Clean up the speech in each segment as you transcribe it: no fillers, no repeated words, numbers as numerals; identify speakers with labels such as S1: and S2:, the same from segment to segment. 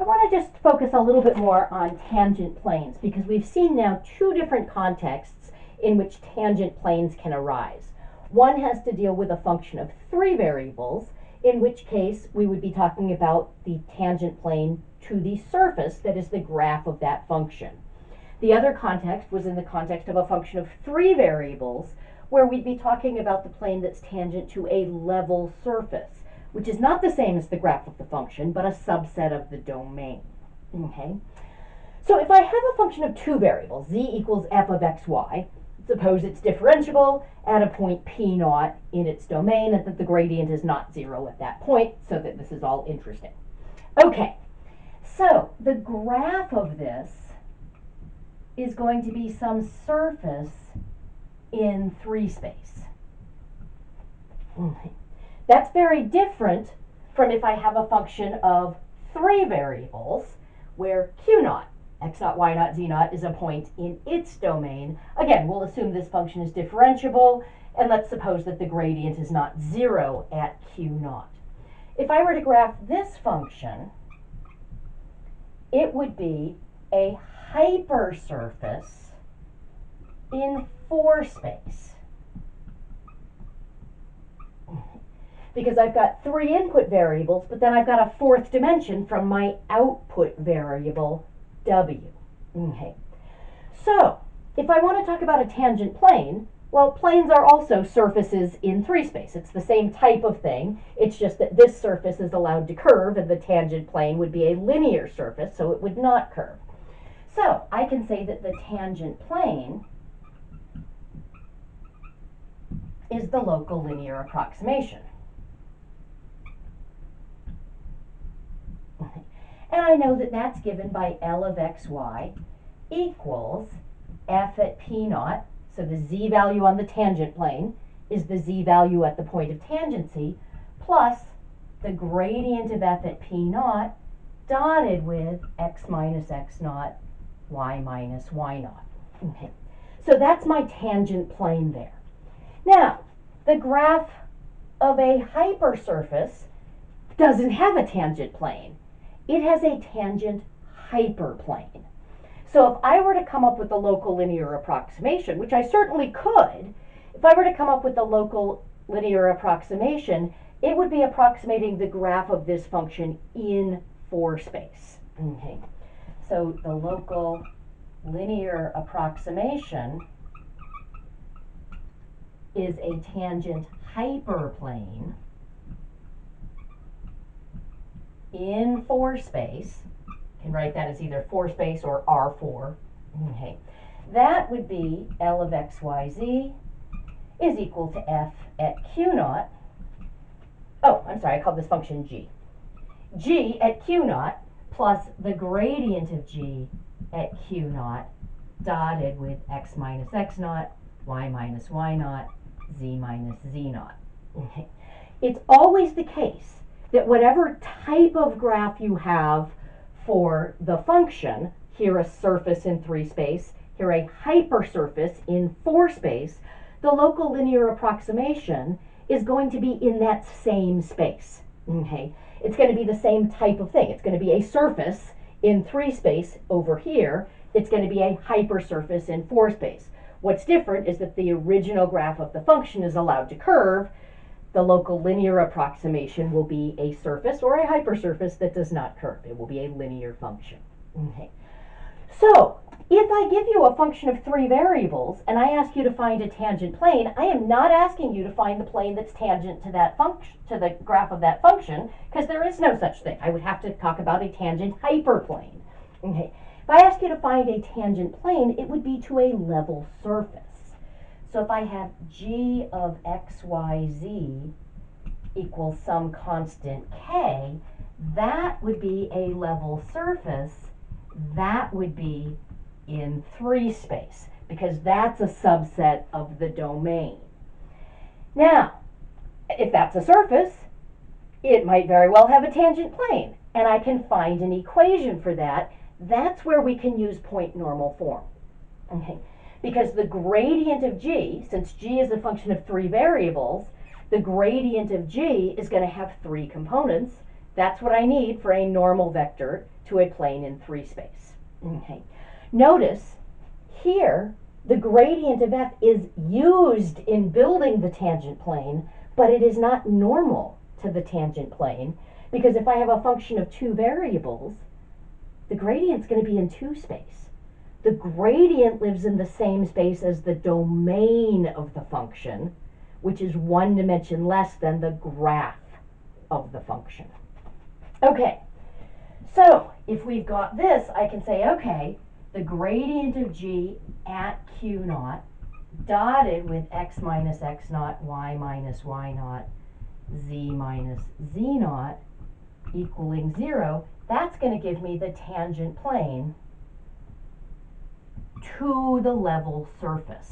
S1: I want to just focus a little bit more on tangent planes because we've seen now two different contexts in which tangent planes can arise. One has to deal with a function of three variables, in which case we would be talking about the tangent plane to the surface that is the graph of that function. The other context was in the context of a function of three variables, where we'd be talking about the plane that's tangent to a level surface, which is not the same as the graph of the function, but a subset of the domain. Okay? So if I have a function of two variables, z equals f of xy, suppose it's differentiable at a point p naught in its domain and that the gradient is not zero at that point, so that this is all interesting. Okay, so the graph of this is going to be some surface in 3 space. Okay. That's very different from if I have a function of 3 variables where q naught, x naught, y naught, z naught is a point in its domain. Again, we'll assume this function is differentiable, and let's suppose that the gradient is not 0 at q naught. If I were to graph this function, it would be a hypersurface in 4 space. Because I've got 3 input variables, but then I've got a 4th dimension from my output variable, w. Okay. So, if I want to talk about a tangent plane, well, planes are also surfaces in 3 space. It's the same type of thing. It's just that this surface is allowed to curve, and the tangent plane would be a linear surface, so it would not curve. So, I can say that the tangent plane is the local linear approximation. And I know that that's given by L of xy equals f at p naught, so the z value on the tangent plane is the z value at the point of tangency, plus the gradient of f at p naught dotted with x minus x naught, y minus y naught. Okay. So that's my tangent plane there. Now, the graph of a hypersurface doesn't have a tangent plane. It has a tangent hyperplane. So if I were to come up with a local linear approximation, which I certainly could, if I were to come up with a local linear approximation, it would be approximating the graph of this function in 4 space. Okay. So the local linear approximation is a tangent hyperplane in 4 space. You can write that as either 4 space or R4. Okay. That would be L of xyz is equal to f at q naught. Oh, I'm sorry, I called this function g. G at q naught plus the gradient of g at q naught dotted with x minus x naught, y minus y naught, z minus z naught. Okay. It's always the case that whatever type of graph you have for the function, here a surface in 3 space, here a hypersurface in 4 space, the local linear approximation is going to be in that same space. Okay? It's going to be the same type of thing. It's going to be a surface in 3 space over here. It's going to be a hypersurface in 4 space. What's different is that the original graph of the function is allowed to curve. The local linear approximation will be a surface or a hypersurface that does not curve. It will be a linear function. Okay. So, if I give you a function of 3 variables and I ask you to find a tangent plane, I am not asking you to find the plane that's tangent to that function, to the graph of that function, because there is no such thing. I would have to talk about a tangent hyperplane. Okay. If I ask you to find a tangent plane, it would be to a level surface. So if I have g of xyz equals some constant k, that would be a level surface. That would be in 3 space, because that's a subset of the domain. Now, if that's a surface, it might very well have a tangent plane, and I can find an equation for that. That's where we can use point normal form. Okay. Because the gradient of g, since g is a function of 3 variables, the gradient of g is going to have 3 components. That's what I need for a normal vector to a plane in 3 space. Okay. Notice here the gradient of f is used in building the tangent plane, but it is not normal to the tangent plane, because if I have a function of 2 variables, the gradient's going to be in 2 space. The gradient lives in the same space as the domain of the function, which is 1 dimension less than the graph of the function. Okay, so if we've got this, I can say, okay, the gradient of g at q naught dotted with x minus x naught, y minus y naught, z minus z naught equaling 0, that's going to give me the tangent plane to the level surface.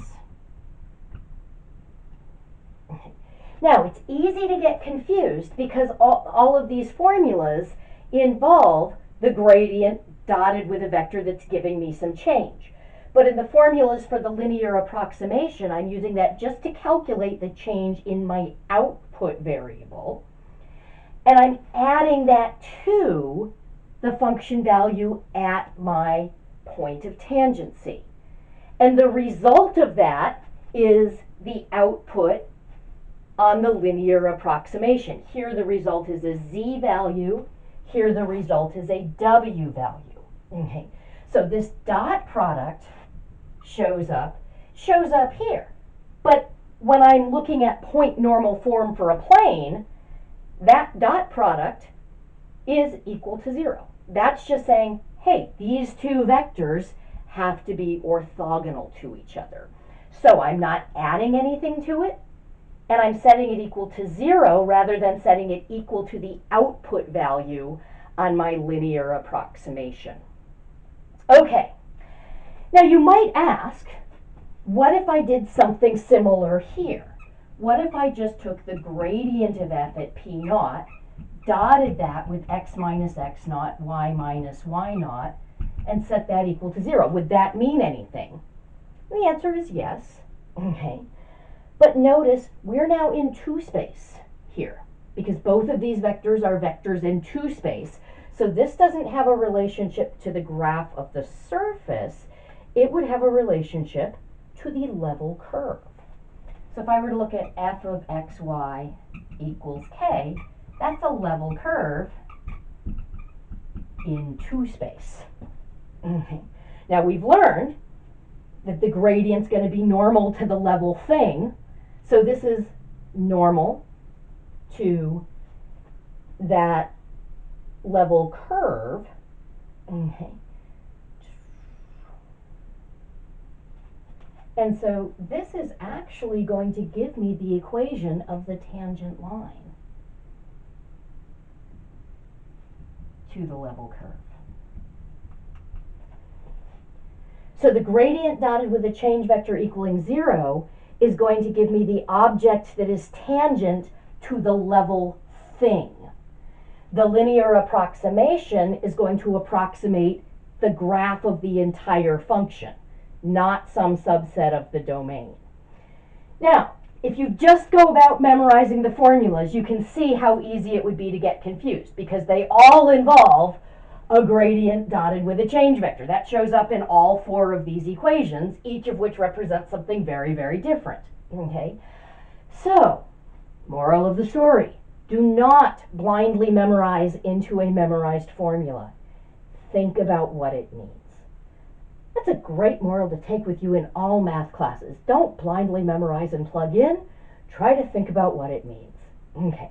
S1: Now, it's easy to get confused because all of these formulas involve the gradient dotted with a vector that's giving me some change. But in the formulas for the linear approximation, I'm using that just to calculate the change in my output variable. And I'm adding that to the function value at my point of tangency. And the result of that is the output on the linear approximation. Here the result is a z value. Here the result is a w value. Okay. So this dot product shows up here. But when I'm looking at point normal form for a plane, that dot product is equal to 0. That's just saying, hey, these 2 vectors have to be orthogonal to each other. So I'm not adding anything to it, and I'm setting it equal to 0 rather than setting it equal to the output value on my linear approximation. Okay, now you might ask, what if I did something similar here? What if I just took the gradient of f at p naught, dotted that with x minus x naught, y minus y naught, and set that equal to 0? Would that mean anything? The answer is yes. Okay. But notice we're now in 2 space here, because both of these vectors are vectors in 2 space. So this doesn't have a relationship to the graph of the surface. It would have a relationship to the level curve. So if I were to look at f of xy equals k, that's a level curve in 2 space. Okay. Now we've learned that the gradient's going to be normal to the level thing. So this is normal to that level curve. Okay. And so this is actually going to give me the equation of the tangent line to the level curve. So the gradient dotted with a change vector equaling 0 is going to give me the object that is tangent to the level thing. The linear approximation is going to approximate the graph of the entire function, not some subset of the domain. Now, if you just go about memorizing the formulas, you can see how easy it would be to get confused, because they all involve a gradient dotted with a change vector. That shows up in all 4 of these equations, each of which represents something very, very different. Okay? So, moral of the story, do not blindly memorize into a memorized formula. Think about what it means. That's a great moral to take with you in all math classes. Don't blindly memorize and plug in. Try to think about what it means. Okay.